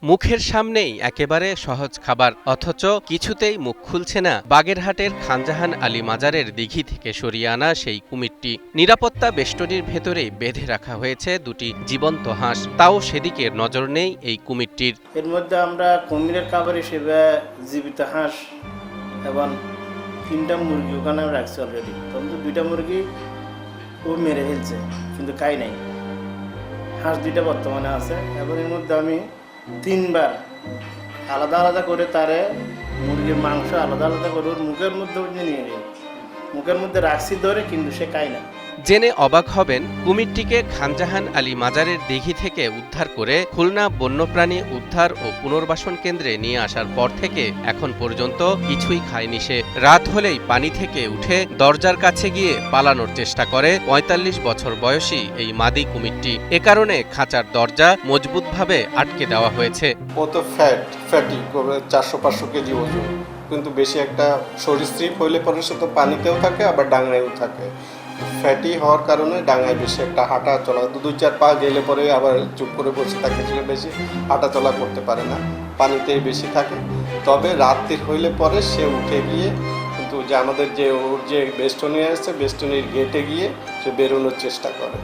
মুখের সামনেই একেবারে সহজ খাবার, অথচ কিছুতেই মুখ খুলছে না বাগেরহাটের খানজাহান আলী মাজারের দিঘি থেকে সরিয়ে আনা সেই কুমিরটি। নিরাপত্তা বেষ্টনীর ভেতরেই বেঁধে রাখা হয়েছে দুটি জীবন্ত হাঁস, তাও সেদিকে নজর নেই এই কুমিরটির। এর মধ্যে আমরা কুমিরের খাবার হিসেবে জীবিত হাঁস এবং 3টা মুরগি ওখানে রাখছি অলরেডি। তখন 2টা মুরগি ও মেরে ফেলছে, কিন্তু খাই নাই। হাঁস 2টা বর্তমানে আছে এবং এর মধ্যে আমি 3বার আলাদা আলাদা করে তারে মুরগির মাংস আলাদা আলাদা করে ওর মুখের মধ্যে নিয়ে নিই, মুখের মধ্যে রাখছি ধরে, কিন্তু সে খায় না। জেনে অবাক হবেন, কুমিরটিকে খানজাহান আলী মাজারের দিঘি থেকে উদ্ধার করে খুলনা বন্যপ্রাণী উদ্ধার ও পুনর্বাসন কেন্দ্রে নিয়ে আসার পর থেকে এখন পর্যন্ত কিছুই খায়নি সে। রাত হলেই পানি থেকে উঠে দরজার কাছে গিয়ে পালানোর চেষ্টা করে ৪৫ বছর বয়সী এই মাদি কুমিরটি। এ কারণে খাঁচার দরজা মজবুতভাবে আটকে দেওয়া হয়েছে। ও তো ফ্যাটি 400-500 কেজি ওজন, কিন্তু বেশি একটা সরীসৃপ হইলে পরে সে তো পানিতেও থাকে আবার ডাঙায়ও থাকে। ফ্যাটি হওয়ার কারণে ডাঙায় বেশি একটা হাঁটা চলা 2-4 পা গেলে পরে আবার চুপ করে বসে থাকে, সে বেশি হাঁটা চলা করতে পারে না, পানিতেই বেশি থাকে। তবে রাত্রির হইলে পরে সে উঠে গিয়ে কিন্তু যে আমাদের যে ওর যে বেষ্টনী আছে বেষ্টনীর গেটে গিয়ে সে বেরোনোর চেষ্টা করে।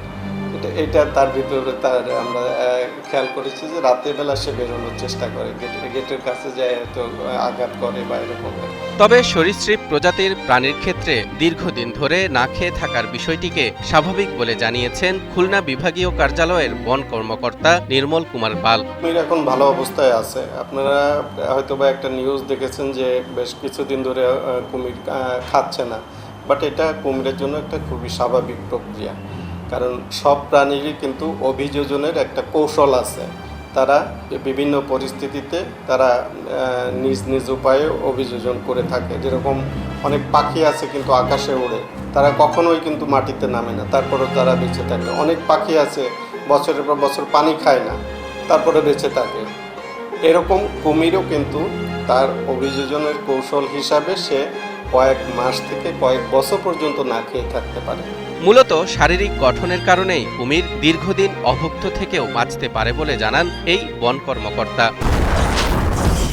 এটা তার ভিতরে তার আমরা খেয়াল করেছি যে রাতের বেলা সে বেরোনোর চেষ্টা করে, গেটের কাছে যায় তো আঘাত করে বা এরকম। তবে সরীসৃপ প্রজাতির প্রাণীর ক্ষেত্রে দীর্ঘদিন ধরে না খেয়ে থাকার বিষয়টিকে স্বাভাবিক বলে জানিয়েছেন খুলনা বিভাগীয় কার্যালয়ের বন কর্মকর্তা নির্মল কুমার পাল। কুমির এখন ভালো অবস্থায় আছে। আপনারা হয়তোবা একটা নিউজ দেখেছেন যে বেশ কিছুদিন ধরে কুমির খাচ্ছে না, বাট এটা কুমিরের জন্য একটা খুবই স্বাভাবিক প্রক্রিয়া। কারণ সব প্রাণীরই কিন্তু অভিযোজনের একটা কৌশল আছে। তারা বিভিন্ন পরিস্থিতিতে তারা নিজ নিজ উপায়ে অভিযোজন করে থাকে। যেরকম অনেক পাখি আছে কিন্তু আকাশে ওড়ে, তারা কখনোই কিন্তু মাটিতে নামে না, তারপরেও তারা বেঁচে থাকে। অনেক পাখি আছে বছরের পর বছর পানি খায় না, তারপরে বেঁচে থাকে। এরকম কুমিরও কিন্তু তার অভিযোজনের কৌশল হিসাবে সে কয়েক মাস থেকে কয়েক বছর পর্যন্ত না খেয়ে থাকতে পারে। মূলত শারীরিক গঠনের কারণেই কুমির দীর্ঘদিন অভুক্ত থেকেও বাঁচতে পারে বলে জানান এই বন কর্মকর্তা।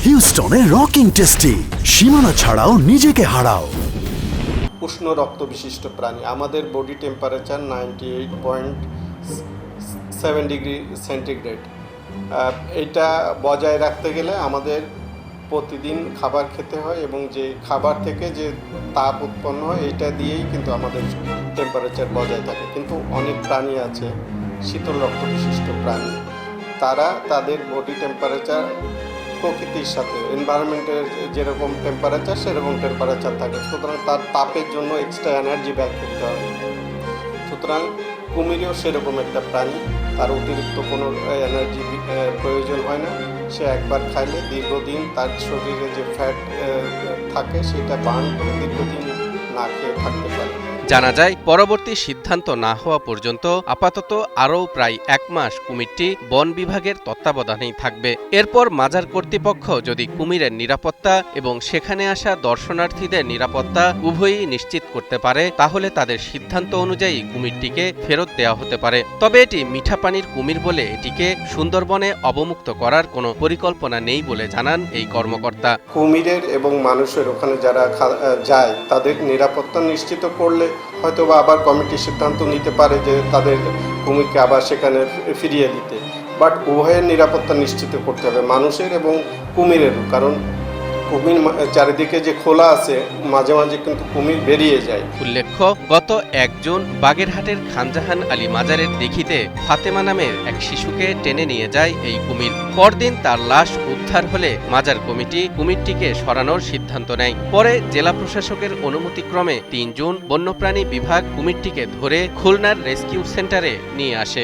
হিউস্টনে রকিং টেস্টি, সীমানা ছাড়াও নিজেকে হারাও। উষ্ণ রক্ত বিশিষ্ট প্রাণী, আমাদের বডি টেম্পারেচার 98.7 ডিগ্রি সেন্টিগ্রেড। এটা বজায় রাখতে গেলে আমাদের প্রতিদিন খাবার খেতে হয় এবং যে খাবার থেকে যে তাপ উৎপন্ন হয় এটা দিয়েই কিন্তু আমাদের টেম্পারেচার বজায় থাকে। কিন্তু অনেক প্রাণী আছে শীতল রক্ত বিশিষ্ট প্রাণী, তারা তাদের বডি টেম্পারেচার প্রকৃতির সাথে এনভায়রনমেন্টের যেরকম টেম্পারেচার সেরকম টেম্পারেচার থাকে, সুতরাং তার তাপের জন্য এক্সট্রা এনার্জি ব্যয় করতে হবে। সুতরাং কুমিরেও সেরকম একটা প্রাণী, তার অতিরিক্ত কোনো এনার্জি প্রয়োজন হয় না। সে একবার খাইলে দীর্ঘদিন তার শরীরে যে ফ্যাট থাকে সেটা বার্ন করে দীর্ঘদিন না খেয়ে থাকতে পারে। জানা যায়, পরবর্তী সিদ্ধান্ত না হওয়া পর্যন্ত আপাতত আরও প্রায় 1 মাস কুমিরটি বন বিভাগের তত্ত্বাবধানেই থাকবে। এরপর মাজার কর্তৃপক্ষ যদি কুমিরের নিরাপত্তা এবং সেখানে আসা দর্শনার্থীদের নিরাপত্তা উভয়ই নিশ্চিত করতে পারে, তাহলে তাদের সিদ্ধান্ত অনুযায়ী কুমিরটিকে ফেরত দেওয়া হতে পারে। তবে এটি মিঠা পানির কুমির বলে এটিকে সুন্দরবনে অবমুক্ত করার কোনো পরিকল্পনা নেই বলে জানান এই কর্মকর্তা। কুমিরের এবং মানুষের ওখানে যারা যায় তাদের নিরাপত্তা নিশ্চিত করলে হয়তোবা আবার কমিটি সিদ্ধান্ত নিতে পারে যে তাদের কুমিরকে আবার সেখানে ফিরিয়ে দিতে, বাট উভয়ের নিরাপত্তা নিশ্চিত করতে হবে, মানুষের এবং কুমিরেরও। কারণ কুমির চারিদিকে যে খোলা আছে, মাঝে মাঝে কিন্তু কুমির বেরিয়ে যায়। উল্লেখ্য, গত 1 জুন বাগেরহাটের খানজাহান আলী মাজারের দিঘিতে ফাতেমা নামের এক শিশুকে টেনে নিয়ে যায় এই কুমির। পরদিন তার লাশ উদ্ধার হলে মাজার কমিটি কুমিরটিকে সরানোর সিদ্ধান্ত নেয়। পরে জেলা প্রশাসকের অনুমতিক্রমে 3 জুন বন্যপ্রাণী বিভাগ কুমিরটিকে ধরে খুলনার রেস্কিউ সেন্টারে নিয়ে আসে।